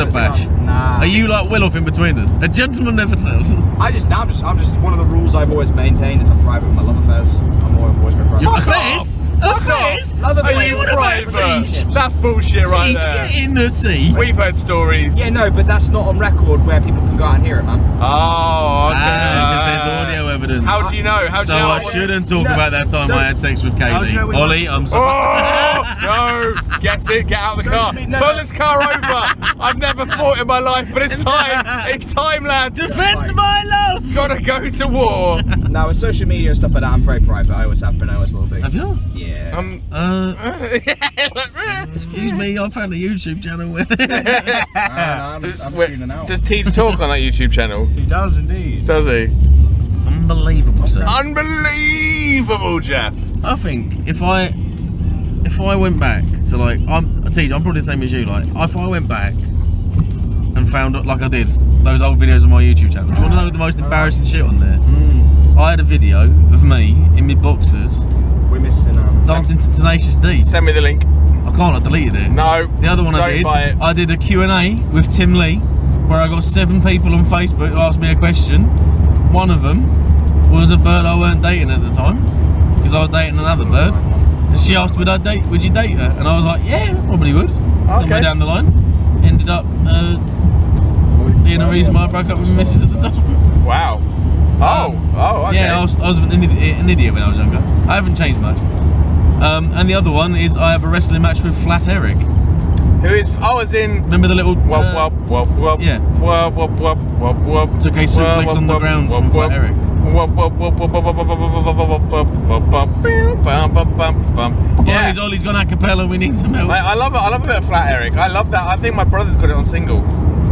bash. Nah. Are you like Will off in between us? A gentleman never tells. I'm just one of the rules I've always maintained is I'm private with my love affairs. I'm always very private. Affairs? Affairs? Are you on about That's bullshit right there. Get in the sea. We've heard stories. Yeah, no, but that's not on record where people can go out and hear it, man. Oh, okay. Because there's audio evidence. How do you know? How do you know? I shouldn't talk about that time I had sex with Kaylee. Ollie, I'm sorry. Oh, no. Get out of the car. Pull this car over. I've never fought in my life, but it's time. It's time, lads. Defend my love. Gotta go to war. Now, with social media and stuff like that, I'm very private. I always have been, I always will be. Have you? Yeah. Excuse me, I found a YouTube channel where... I'm tuning out. Does Teach talk on that YouTube channel? He does indeed. Does he? Unbelievable, sir. Unbelievable, Jeff. I think if I went back to like... I'm probably the same as you, like, if I went back and found, like I did, those old videos on my YouTube channel, do you want to know the most embarrassing shit on there? I had a video of me in my boxers We're missing dancing to Tenacious D. Send me the link. I can't, I deleted it. No. The other one I did a Q&A with Tim Lee where I got 7 people on Facebook who asked me a question. One of them was a bird I weren't dating at the time because I was dating another bird. And she asked, would you date her? And I was like, yeah, probably would. Somewhere down the line. Ended up being the reason why I broke up with my missus at the time. Wow. Okay. Yeah, I was an idiot when I was younger. I haven't changed much. And the other one is I have a wrestling match with Flat Eric. Who is? I was in. Remember the little. Yeah. Took a suplex on the ground from Flat Eric. Yeah. Ollie's gone a cappella. We need to melt. I love a bit of Flat Eric. I love that. I think my brother's got it on single.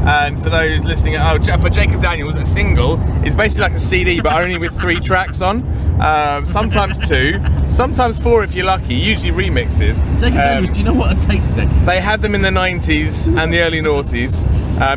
And for those listening, for Jacob Daniels, a single is basically like a CD, but only with 3 tracks on. Sometimes 2, sometimes 4 if you're lucky. Usually remixes. Jacob Daniels, do you know what a tape deck is? They had them in the 90s and the early noughties,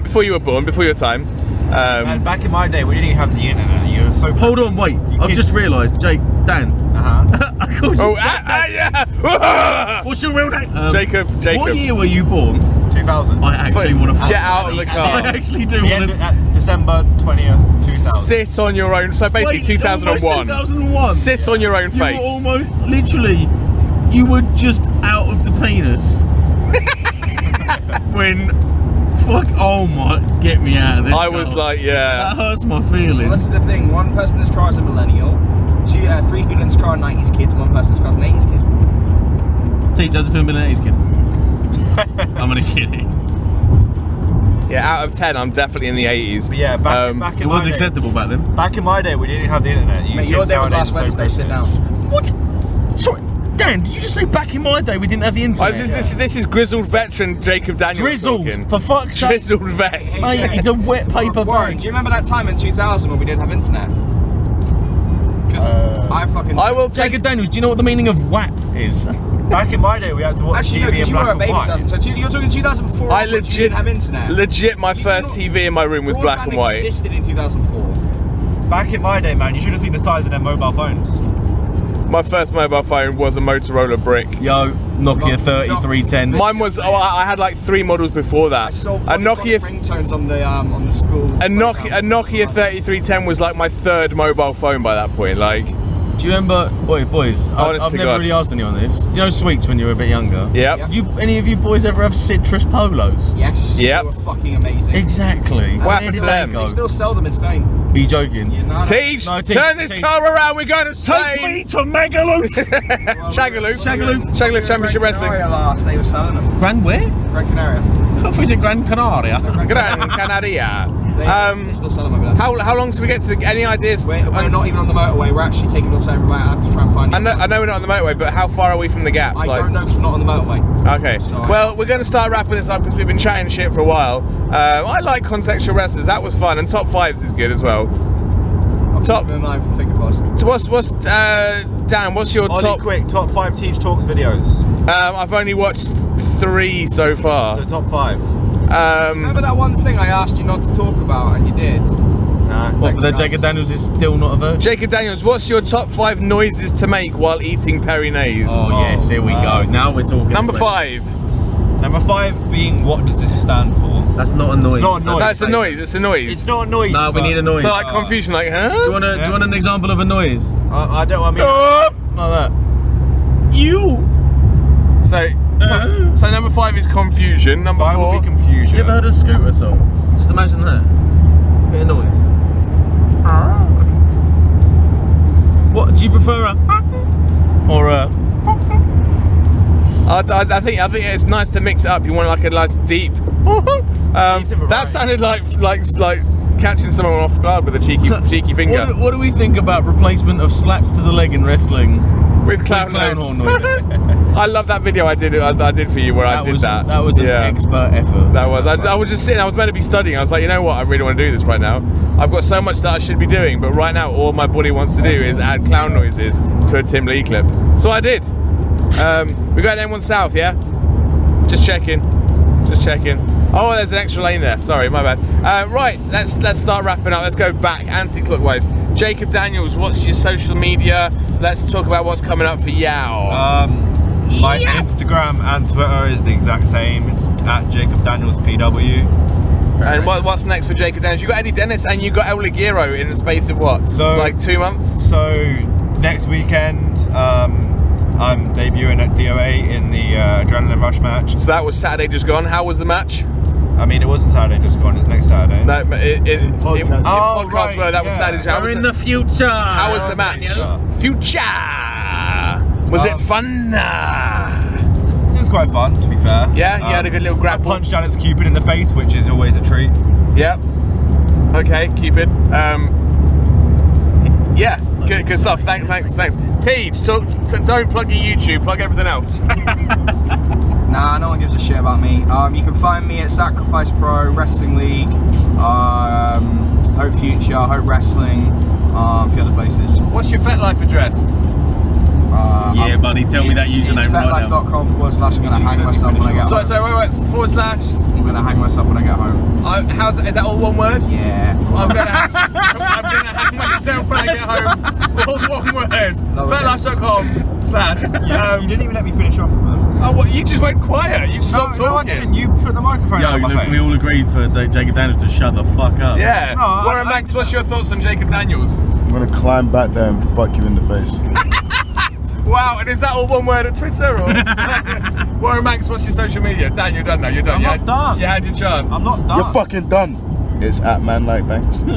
before you were born, before your time. And back in my day, we didn't even have the internet. You were so. Hold on, wait. I've just realised, Dan. I called you. Yeah. What's your real name? Jacob. What year were you born? 2000. I actually want to get out of the car. I actually do want to. At December 20th, 2000. Sit on your own. So basically, 2001. 2001. Sit on your own face. You were almost, literally, you were just out of the penis when. Fuck! Oh my! Get me out of this. I was like, yeah. That hurts my feelings. Well, this is the thing. One person in this car is a millennial. 3 people in this car are 90s kids. One person in this car is an 80s kid. Teach us a film in the 80s kid. I'm only kidding. Yeah, out of 10, I'm definitely in the 80s. But yeah, back in it was my acceptable back then. Back in my day, we didn't have the internet. Mate, your day was last Wednesday. Sit down. What? Sorry, Dan, did you just say back in my day we didn't have the internet? This is grizzled veteran Jacob Daniels. Grizzled, talking. for fuck's sake. Grizzled vet. Mate, he's a wet paper Warren, bag. do you remember that time in 2000 when we didn't have internet? Because I will take Jacob Daniels, do you know what the meaning of WAP is? Back in my day, we had to watch Actually, no, TV because in you were black a baby and white. 2000. So you're talking 2004. I you didn't have internet. legit, my first TV in my room was black and white. Existed in 2004. Back in my day, man, you should have seen the size of their mobile phones. My first mobile phone was a Motorola brick. Yo, Nokia 3310. Mine was. I had like 3 models before that. I saw A Nokia ringtones on the school. A Nokia 3310 was like my 3rd mobile phone by that point. Like, Do you remember, boys? I've never really asked anyone this. You know sweets when you were a bit younger? Yep. Did any of you boys ever have citrus polos? Yes. Yep. They were fucking amazing. Exactly. What happened to them? They still sell them in Spain. Are you joking? Yeah, no, Teach, No, turn this car around. We're going to Take me Spain. to Magaluf! Shagaloo Championship Wrestling. Canaria last, they were selling them. Grand where? Gran Canaria. I thought it Gran Canaria. Gran Canaria. They still sell them over there. How long till we get to any ideas? We're not even on the motorway. We're actually taking us over. I have to try and find. I know we're not on the motorway, but how far are we from the gap? I don't know because we're not on the motorway. Okay. Sorry. Well, we're going to start wrapping this up because we've been chatting shit for a while. I like contextual wrestlers. That was fun, and top 5s is good as well. Top. In mind for finger post. Dan? What's your Ollie, top? quick, top 5 Teach Talks videos. I've only watched 3 so far. So top 5. Remember that one thing I asked you not to talk about, and you did. Nah. What, but then Jacob Daniels is still not a virgin? Jacob Daniels, what's your top 5 noises to make while eating Peri-Nays? Oh, yes, here we go. Now we're talking. Number 5. Number 5 being, what does this stand for? That's not a noise. It's not a noise. That's a noise. It's a noise. It's not a noise. No, we need a noise. So like confusion, like, huh? Do you want an example of a noise? I don't. I mean, Like that. You. So number 5 is confusion. Number 5 4. will be confusion. You ever heard a scooter song? Just imagine that. Bit of noise. What do you prefer, or a? I think it's nice to mix it up. You want like a nice deep. That sounded like catching someone off guard with a cheeky finger. What do we think about replacement of slaps to the leg in wrestling with clown horn nose? noises? I love that video I did for you where I did that. That was an expert effort. That was. I was just sitting. I was meant to be studying. I was like, you know what? I really want to do this right now. I've got so much that I should be doing, but right now all my body wants to do is add clown noises to a Tim Lee clip. So I did. We got M1 South, yeah? Just checking. Oh, there's an extra lane there. Sorry, my bad. Right, let's start wrapping up. Let's go back anti-clockwise. Jacob Daniels, what's your social media? Let's talk about what's coming up for Yao. My Instagram and Twitter is the exact same. It's at Jacob Daniels PW. And what's next for Jacob Daniels? You got Eddie Dennis and you got El Ligero in the space of what? So like 2 months? So next weekend, I'm debuting at DOA in the Adrenaline Rush match. So that was Saturday just gone. How was the match? I mean, it wasn't Saturday just gone. It's next Saturday. No, podcast. Right, that was Saturday. We're in the future. How was the match? Future. Was it fun? It was quite fun, to be fair. Yeah, you had a good little grapple. I punched Alex Cupid in the face, which is always a treat. Yep. Okay, Cupid. Yeah, good stuff. Thanks. Teej, don't plug your YouTube. Plug everything else. Nah, no one gives a shit about me. You can find me at Sacrifice Pro, Wrestling League, Hope Future, Hope Wrestling, a few other places. What's your FetLife address? Yeah, buddy, tell me that username right now. FetLife.com / I'm gonna hang myself when I get home. Sorry, wait, / I'm gonna hang myself when I get home. Is that all one word? Yeah. I'm gonna hang myself when I get home. All one word. FetLife.com / You didn't even let me finish off, man. Oh, what? You just went quiet. You stopped No, I talking. didn't. You put the microphone on my face. We all agreed for Jacob Daniels to shut the fuck up. Yeah. No, Warren Banks, what's your thoughts on Jacob Daniels? I'm gonna climb back there and fuck you in the face. Wow, and is that all one word at Twitter or? Warren Banks, what's your social media? Dan, you're done now. You're done. I'm not done. You had your chance. I'm not done. You're fucking done. It's at Man Like Banks. You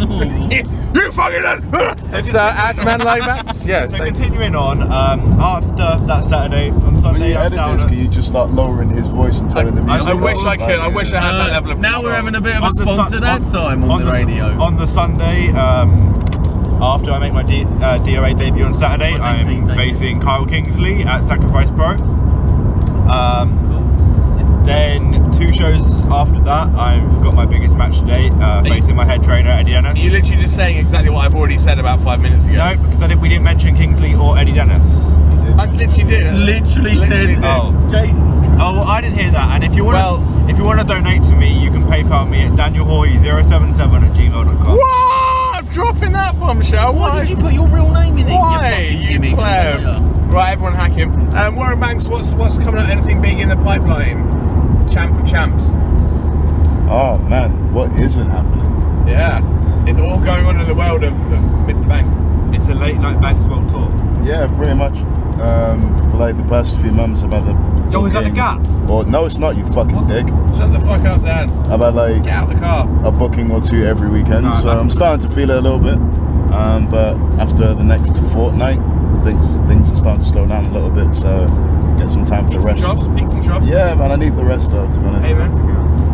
fucking done. It's at Man Like Banks. Yes. So continuing on, after that Saturday, on When Sunday, you I'm edit down this, at- can you just start lowering his voice and telling the music? I wish I up? could. I wish I had that level of Now we're having a bit of a on the sponsored ad time on the radio. On the Sunday, after I make my DOA debut on Saturday, I'm facing Kyle Kingsley at Sacrifice Pro. Then 2 shows after that, I've got my biggest match to date, facing my head trainer, Eddie Dennis. You're literally just saying exactly what I've already said about 5 minutes ago. No, because we didn't mention Kingsley or Eddie Dennis. I literally did. Literally said, did. Oh. Jake. Oh, well, I didn't hear that. And if you want to donate to me, you can PayPal me at danielhoy077@gmail.com. What? I'm dropping that bombshell. Why did you put your real name in it? Why? You pleb. Right, everyone hack him. Warren Banks, what's coming up? Anything big in the pipeline? Champ of champs. Oh man, what isn't happening? Yeah. It's all going on in the world of Mr. Banks. It's a late night Banks World Tour. Yeah, pretty much. For like the past few months, I've had a. Yo, is that the gap? Or no, it's not. You fucking dick. Shut the fuck up, Dan. I've had like Get out of the car. a booking or 2 every weekend, so I'm starting to feel it a little bit. But after the next fortnight, things are starting to slow down a little bit. So get some time to rest. Peaks and troughs. Yeah, man, I need the rest though, to be honest. Hey, man.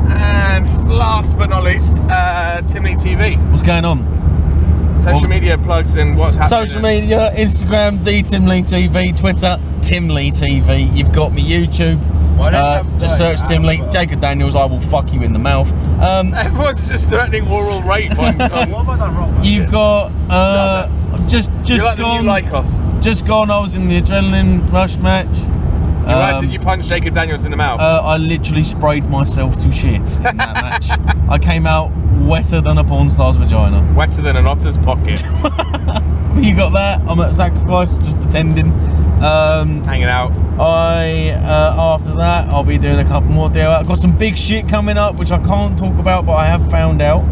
And last but not least, Tim Lee TV. What's going on? Social media plugs and what's happening. Social media, Instagram, the Tim Lee TV, Twitter, Tim Lee TV. You've got me YouTube. Just search Tim Lee. Jacob Daniels, I will fuck you in the mouth. Everyone's just threatening oral rape. What have I done wrong, man? You've got just You're like gone. the new Lycos. Just gone. I was in the adrenaline rush match. Did you punch Jacob Daniels in the mouth? I literally sprayed myself to shit in that match. I came out wetter than a porn star's vagina. Wetter than an otter's pocket. You got that? I'm at Sacrifice, just attending. Hanging out. After that, I'll be doing a couple more deals. I've got some big shit coming up, which I can't talk about, but I have found out.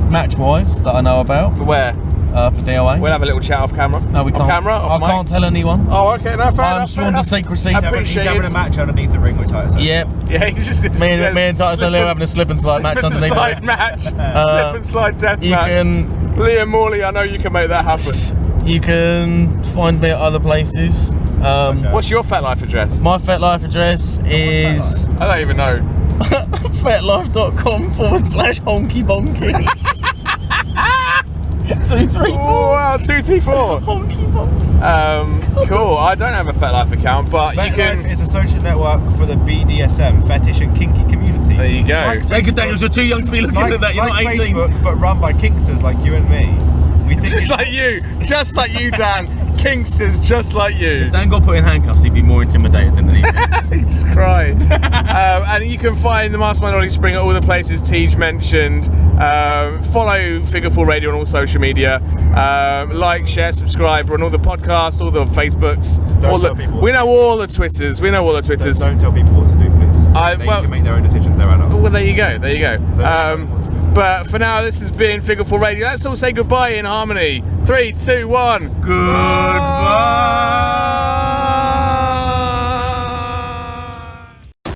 Match-wise, that I know about. For where? For DOA. We'll have a little chat off camera. No, we can't. Off camera? Off I mic? can't tell anyone. Oh, okay. No, fair I'm enough. sworn to secrecy. I He's appreciate having it. a match underneath the ring with Titus. Yep. Yeah, he's just... Me and Titus O'Leary having a slip and slide match underneath the slide ring. match. Slip and slide death You match. can Liam Morley, I know you can make that happen. You can find me at other places. What's your FetLife address? My FetLife address is I don't even know. fetlife.com/honky bonky. 234. Wow, 234. Honky bonky. Cool. I don't have a FetLife account, but you can. It's a social network for the BDSM, fetish and kinky community. There you go. Jacob Daniels, you're too young to be looking at that. You're not 18. Facebook, but run by kinksters like you and me. We think Just like you, Dan. Kingsters, just like you. Dan got put in handcuffs, he'd be more intimidated than anything. He just cried. And you can find the Mastermind Ollie Spring at all the places Tej mentioned. Follow Figure4 Radio on all social media. Like, share, subscribe. We're on all the podcasts, all the Facebooks. We know all the Twitters. Don't tell people what to do, please. They can make their own decisions. They're adults. Well, there you go. But for now, this has been Figure4 Radio. Let's all say goodbye in harmony. 3, 2, 1. Goodbye.